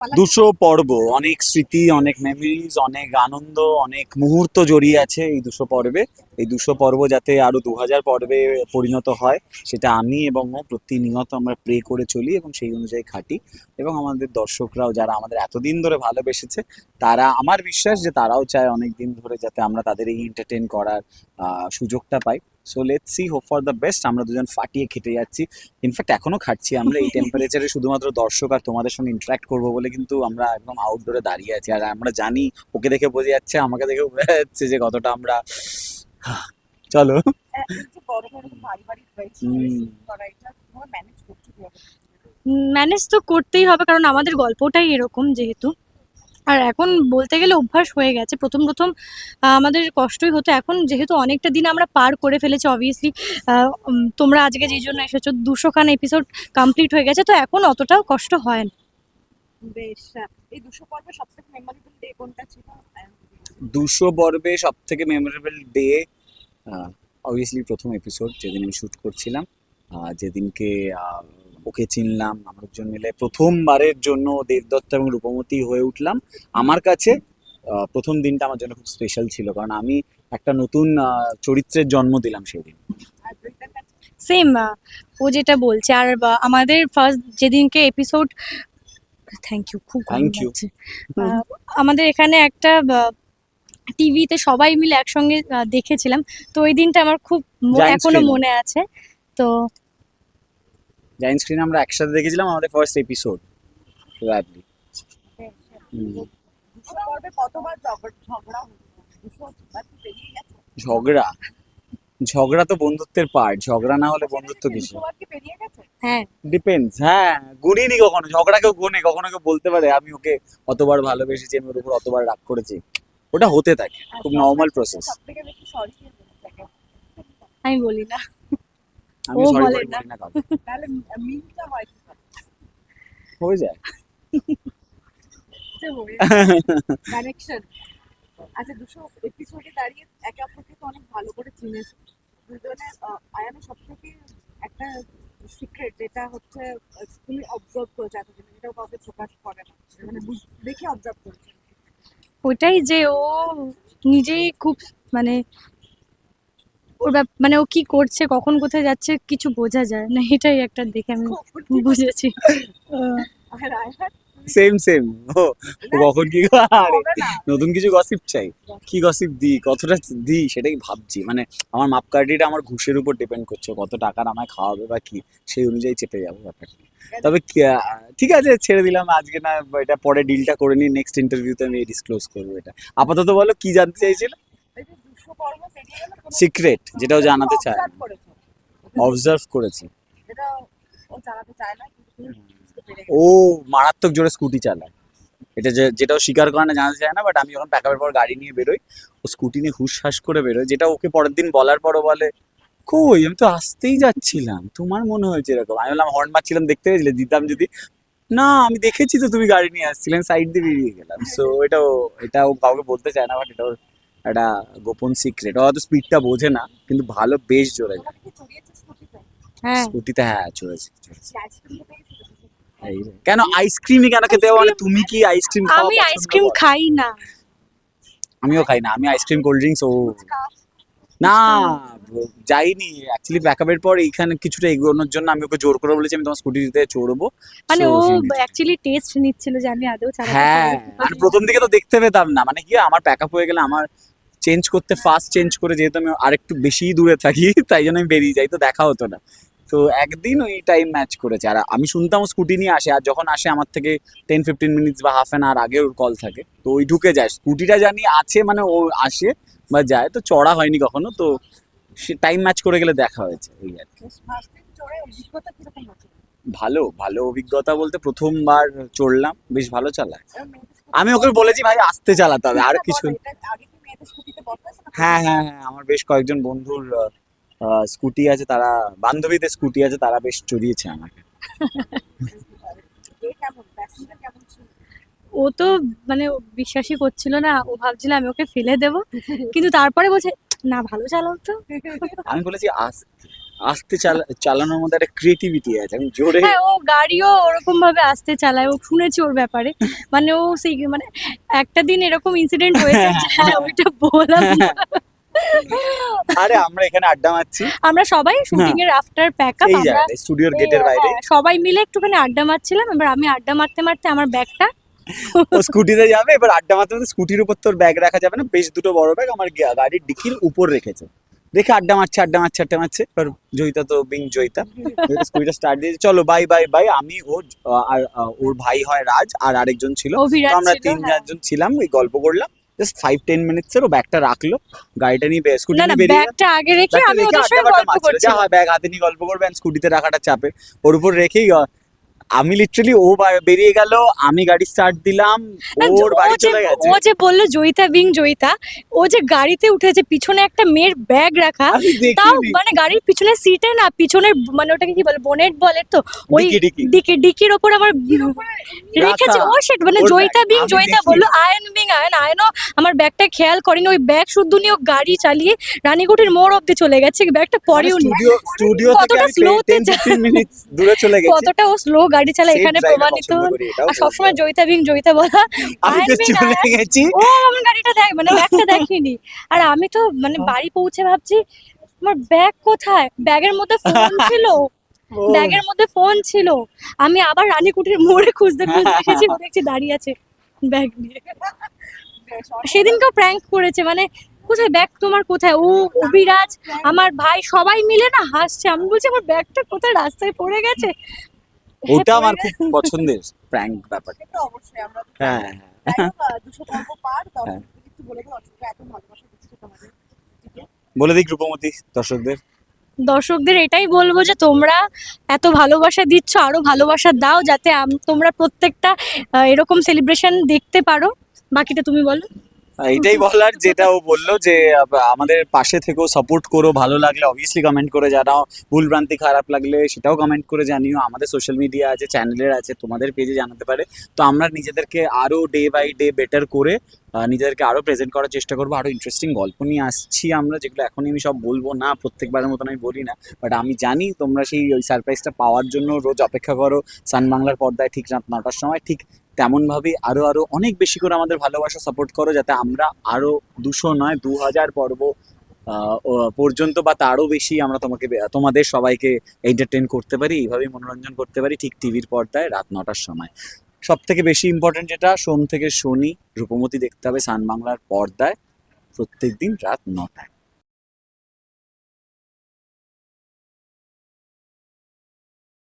200 পর্ব, অনেক স্মৃতি, অনেক মেমোরিজ, অনেক আনন্দ, অনেক মুহূর্ত জড়িয়ে আছে এই 200 পর্বে। এই 200 পর্ব যাতে আরো 2000 পর্বে পরিণত হয়, সেটা আমি এবং ও প্রতিনিয়ত আমরা প্রে করে চলি এবং সেই অনুযায়ী খাটি। এবং আমাদের দর্শকরাও যারা আমাদের এতদিন ধরে ভালোবেসেছে, তারা, আমার বিশ্বাস যে তারাও চায় অনেক দিন ধরে যাতে আমরা তাদের এই এন্টারটেইন করার সুযোগটা পাই। So let's see, hope for the best. আমরা দুজন ফাটিয়ে খেটে যাচ্ছি, ইনফ্যাক্ট এখনো খাচ্ছি। আমরা এই টেম্পারেচারে শুধুমাত্র দর্শক আর তোমাদের সঙ্গে ইন্টারাক্ট করবো বলে কিন্তু আমরা একদম আউটডোরে দাঁড়িয়ে আছি। আর আমরা জানি, ওকে দেখে বোঝা যাচ্ছে, আমাকে দেখে বোঝা যাচ্ছে যে কতটা আমরা চলো। ম্যানেজ তো করতেই হবে, কারণ আমাদের গল্পটাই এরকম যেহেতু। আর এখন বলতে গেলে অভ্যাস হয়ে গেছে। প্রথম প্রথম আমাদের কষ্টই হতো, এখন যেহেতু অনেকটা দিন আমরা পার করে ফেলেছি অবভিয়াসলি। তোমরা আজকে যেই জন্য এসেছো, 200খান এপিসোড কমপ্লিট হয়ে গেছে, তো এখন অতটাও কষ্ট হয় না। বেশ। এই 200 পর্বে সবথেকে মেমোরেবল ডে কোনটা ছিল? 200 পর্বে সব থেকে মেমোরেবল ডে অবভিয়াসলি প্রথম এপিসোড, যেদিন আমি শ্যুট করছিলাম, যেদিনকে ওকে চিনলাম, আমরা দুজন মিলে প্রথমবারের জন্য দেবদত্ত এবং রূপমতী হয়ে উঠলাম। আমার কাছে প্রথম দিনটা আমার জন্য খুব স্পেশাল ছিল, কারণ আমি একটা নতুন চরিত্রের জন্ম দিলাম সেই দিন। আর দুইটার কাছে সেম ও যেটা বলছে। আর আমাদের ফার্স্ট যেদিনকে এপিসোড, থ্যাংক ইউ, খুব ভালো Thank you. লাগছে। আমাদের এখানে একটা টিভিতে সবাই মিলে একসঙ্গে দেখেছিলাম, তো ওই দিনটা আমার খুব Giant এখনো screen. মনে আছে। তো জায়েন্ট স্ক্রিনে আমরা একসাথে দেখেছিলাম আমাদের ফার্স্ট এপিসোড। প্রবাবলি বেশ। 200 পর্বে কতবার ঝগড়া হলো? 200 বার কি পেরিয়ে গেছে? ঝগড়া, ঝগড়া তো বন্ধুত্বের পার্ট। ঝগড়া না হলে বন্ধুত্ব কিসে? 200 বার কি পেরিয়ে গেছে? হ্যাঁ, ডিপেন্ডস। হ্যাঁ, গুনিনি কখনো ঝগড়া, কেউ গোনে? কখনো কেউ বলতে পারে আমি ওকে অতবার ভালোবেসেছি, আমি ওর উপর অতবার রাগ করেছি? ওটা হতে থাকে, আর খুব ঝগড়ার নর্মাল ক্ষেত্রে প্রসেস। সবথেকে বেশি সরি কে বলেছে? আমি বলি না। আমি ও সরি বলে বলি না। না কাউকে। তাহলে মিলটা হয় কি করে? হয়ে যায়। যে হয়ে কানেকশন। আচ্ছা, 200 এপিসোডে দাঁড়িয়ে একে অপরকে তো অনেক ভালো করে চিনেছে দুজনে। আয়ানের সবথেকে একটা সিক্রেট যেটা হচ্ছে, তুমি অবজার্ভ করেছো এতদিন, এটাও কাউকে প্রকাশ করে না, মানে দেখে অবজার্ভ করেছো। ওটাই যে ও নিজেই খুব, মানে ওর মানে ও কি করছে, কখন কোথায় যাচ্ছে কিছু বোঝা যায় না, এটাই একটা দেখে আমি বুঝেছি। আর আয়ান সেম সেম। ও ও কখন কি আরে হবে না। নতুন কিছু গসিপ চাই, কি গসিপ দিই, কতটা দিই সেটাই ভাবছি। মানে আমার মাপকাঠিটা আমার ঘুষের উপর ডিপেন্ড করছে, কত টাকার আমায় খাওয়াবে বা কি, সেই অনুযায়ী চেপে যাবো ব্যাপারটা। তবে ঠিক আছে, ছেড়ে দিলাম আজকে, না এটা পরে ডিলটা করে নিই, নেক্সট ইন্টারভিউতে আমি ডিসক্লোজ করবো এটা। আপাতত বলো কি জানতে চাইছিলে? এই যে 200 পর্ব পেরিয়ে গেল, কোনো সিক্রেট, যেটাও জানাতে চায় অবজার্ভ না। করেছো, অবজার্ভ করেছি, যেটা ও জানাতে চায় না কিন্তু তুমি বুঝতে পেরে ও মারাত্মক জোরে স্কুটি চালায়। এটা যেটাও স্বীকার করে না, জানাতে চায় না, বাট আমি যখন প্যাকআপের পর গাড়ি নিয়ে বেরোই, ও স্কুটি নিয়ে হুশহাস করে বেরোয়, যেটা ওকে পরের দিন বলার পরও বলে, কই আমি তো আসতেই যাচ্ছিলাম, তোমার মনে হয়েছে এরকম? আমি বললাম হর্ন মারছিলাম, দেখতে পেয়েছিলে? দিতাম যদি। না, আমি দেখেছি তো তুমি গাড়ি নিয়ে আসছিলেন, সাইড দিয়ে বেরিয়ে গেলাম। সো এটাও কাউকে বলতে চায় না, বাট এটা ওর একটা গোপন সিক্রেট। ও হয়তো স্পিডটা বোঝে না, কিন্তু ভালো বেশ জোরে যায়। তোমাকে কি চড়িয়েছে স্কুটিতে? হ্যাঁ, স্কুটিতে, হ্যাঁ চড়েছি চড়েছি। আইসক্রিম পেয়েছো? এই রে। কেন আইসক্রিমই কেন খেতে হবে? মানে আইসক্রিম, তুমি কি আইসক্রিম খাওয়া আমি পছন্দ আইসক্রিম করো? খাই না। আমিও খাই না, আমি আইসক্রিম কোল্ড ড্রিঙ্কস ও ফুচকা? না। যাইনি অ্যাকচুয়ালি, ব্যাকআপের পর এইখানে কিছুটা এগোনোর জন্য আমি ওকে জোর করে বলেছি আমি তোমার স্কুটিতে চড়বো। মানে So, ও সেই নিয়ে- অ্যাকচুয়ালি টেস্ট নিচ্ছিল যে আমি আদৌ চালাতে হ্যাঁ, পারি। আর প্রথম দিকে তো দেখতে পেতাম না, মানে কি আমার প্যাকআপ হয়ে গেলে আমার চেঞ্জ করতে, ফার্স্ট চেঞ্জ করে, যেহেতু আমি আরেকটু বেশি দূরে থাকি, তাই জন্য আমি বেরিয়ে যাই, তো দেখা হতো না। তো একদিন ওই টাইম ম্যাচ করেছে, আর আমি শুনতাম ও স্কুটি নিয়ে আসে, আর যখন আসে আমার থেকে 10-15 মিনিটস বা হাফ অ্যান আওয়ার আগে ওর কল থাকে, তো ওই ঢুকে যায়। স্কুটিটা জানি আছে, মানে ও আসে বা যায়, তো চড়া হয়নি কখনো, তো সে টাইম ম্যাচ করে গেলে দেখা হয়েছে, এই আর কি। বেশ, ফার্স্ট টাইম চড়ে অভিজ্ঞতা কিরকম হচ্ছে? ভালো ভালো অভিজ্ঞতা বলতে প্রথমবার চড়লাম, বেশ ভালো চালায়। এবার মেয়েদের আমি ওকে স্কুটিতে বলেছি ভাই আস্তে চালাতে হবে, আর কিছু। এটা আগে কি মেয়েদের স্কুটিতে বদলাছে না? হ্যাঁ হ্যাঁ হ্যাঁ, আমার বেশ কয়েকজন বন্ধুর স্কুটি আছে, তারা, বান্ধবীদের স্কুটি আছে, তারা বেশ চড়িয়েছে আমাকে। এ কেমন, প্যাসেঞ্জার কেমন ছিল? ও তো মানে ও বিশ্বাসই করছিল না, ও ভাবছিল আমি ওকে ফেলে দেব, কিন্তু তারপরে বলছে না, ভালো চালাও তো। আমি বলেছি আস্তে, আস্তে চালানোর মধ্যে একটা ক্রিয়েটিভিটি আছে, আমি জোরে হ্যাঁ, ও গাড়িও ওরকম ভাবে আসতে চালায়, ও শুনেছি ওর ব্যাপারে। মানে ও সেই মানে একটা দিন এরকম ইনসিডেন্ট হয়েছে যে হ্যাঁ ওইটা বললাম না। আরে আমরা এখানে আড্ডা মারছি আমরা সবাই শুটিং এর আফটার প্যাকআপ এই আমরা জায়গায় স্টুডিওর গেটের বাইরে, হ্যাঁ, সবাই মিলে একটুখানি আড্ডা মারছিলাম। এবার আমি আড্ডা মারতে মারতে আমার ব্যাগটা ও স্কুটিতে যাবে, এবার আড্ডা মারতে মারতে স্কুটির উপর তোর ব্যাগ রাখা যাবে না, বেশ দুটো বড় ব্যাগ আমার গাড়ির ডিকির উপর রেখেছে, রেখে আড্ডা মারছে। এবার জয়িতা তো বিং জয়িতা স্কুটিটা স্টার্ট দিয়ে চলো বাই বাই বাই, আমি আর ওর ভাই হয় রাজ আর আরেকজন ছিল, অভিরাজ তো আমরা ছিল, তিন হ্যাঁ। চারজন ছিলাম, ওই গল্প করলাম জাস্ট 5-10 মিনিটস এর, ও ব্যাগটা রাখলো, গাড়িটা নিয়ে স্কুটি না না, নিয়ে বেরিয়ে গেল। ব্যাগটা আগে রেখে ব্যাগটা আমি রেখে ওদের আড্ডা সঙ্গে ফাড্ডা গল্প মারছিল, যা করছিলাম। হয় ব্যাগ হাতে নিয়ে গল্প করবে, স্কুটিতে রাখাটা চাপের, ওর উপর রেখেই আমি লিটারালি বেরিয়ে গেল, আমি গাড়ি স্টার্ট দিলাম, না, ওর বাড়ি চলে গেছে। ও যে বললো জয়িতা বিং জয়িতা, ও যে গাড়িতে উঠেছে, পিছনে একটা মেয়ের ব্যাগ রাখা, আমি তাও দেখিনি। মানে গাড়ির পিছনের সিটে না, পিছনের মানে ওটাকে কি বলে, বোনেট বলে তো, ওই ডিকি। ডিকির ওপর আমার রেখেছে ও সেট, মানে ওর জয়িতা ব্যাগ, বিং আমি জয়িতা দেখিনি। বললো আয়নও আমার ব্যাগটা খেয়াল করেনি, ওই ব্যাগ শুদ্ধ নিয়ে ও গাড়ি চালিয়ে রানীকুটির মোড় অব্দি চলে গেছে, ব্যাগটা পরেও নি। স্টুডিও থেকে কতটা আমি slow তে 10-15 মিনিটস দূরে চলে গেছি। কতটা ও স্লো গাড়ি চালায় Safe এখানে driver প্রমাণিত পছন্দ হলো। করি, এটাও আর সবসময় বলতে জয়িতা বিং জয়িতা বলা, আমি তো চলে গেছি। ও আমার গাড়িটা দেখ, মানে ব্যাগটা দেখিনি। আর আমি তো মানে বাড়ি পৌঁছে ভাবছি আমার ব্যাগ কোথায়, ব্যাগের মধ্যে ফোন ছিল, ও, ব্যাগের মধ্যে ফোন ছিল। আমি আবার রানীকুটির মোড়ে খুঁজতে খুঁজতে এসেছি, ও দেখছি দাঁড়িয়ে আছে ব্যাগ নিয়ে। সেদিনকেও প্র্যাঙ্ক করেছে, মানে কোথায় ব্যাগ তোমার, কোথায়? ও অভিরাজ আমার ভাই সবাই মিলে না হাসছে, আমি বলছি আমার ব্যাগটা কোথায়, রাস্তায় পড়ে গেছে। ওটা হ্যাঁ, আমার পড়ে খুব পছন্দের প্র্যাঙ্ক ব্যাপার। সেটা অবশ্যই আমরা তো হ্যাঁ জানি। যাই হোক, 200 পর্ব পার, হ্যাঁ। দর্শকদের একটু বলে দাও, দর্শকরা এত ভালোবাসা দিচ্ছে তোমাদের দিকে। বলে দিক রূপমতি দর্শকদের। দর্শকদের এটাই বলবো যে তোমরা এত ভালোবাসা দিচ্ছ, আরো ভালোবাসা দাও, যাতে তোমরা প্রত্যেকটা এরকম সেলিব্রেশন দেখতে পারো। বাকিটা তুমি বলো। এটাই বলার, যেটা ও বললো যে আমাদের পাশে থেকেও সাপোর্ট করো, ভালো লাগলে অবভিয়াসলি কমেন্ট করে জানাও, ভুল ভ্রান্তি খারাপ লাগলে সেটাও কমেন্ট করে জানিও, আমাদের সোশ্যাল মিডিয়া আছে, চ্যানেলের আছে, তোমাদের পেজে জানাতে পারে। তো আমরা নিজেদেরকে আরো ডে বাই ডে বেটার করে নিজেদেরকে আরো প্রেজেন্ট করার চেষ্টা করবো, আরো ইন্টারেস্টিং গল্প নিয়ে আসছি আমরা, যেগুলো এখনই আমি সব বলবো না, প্রত্যেকবারের মতন আমি বলি না, বাট আমি জানি তোমরা সেই ওই সারপ্রাইজটা পাওয়ার জন্য রোজ অপেক্ষা করো সান বাংলার পর্দায়, ঠিক রাত 9টার সময়। ঠিক তেমনভাবেই আরো আরো অনেক বেশি করে আমাদের ভালোবাসা সাপোর্ট করো, যাতে আমরা আরো 200 নয় 2000 পর্ব পর্যন্ত বা তারও বেশি আমরা তোমাদের সবাইকে এন্টারটেইন করতে পারি, এইভাবেই মনোরঞ্জন করতে পারি, ঠিক টিভির পর্দায় রাত 9টার সময়। সব থেকে বেশি ইম্পর্টেন্ট যেটা, সোম থেকে শনি রূপমতি দেখতে হবে সান বাংলার পর্দায় প্রত্যেকদিন রাত 9টায়।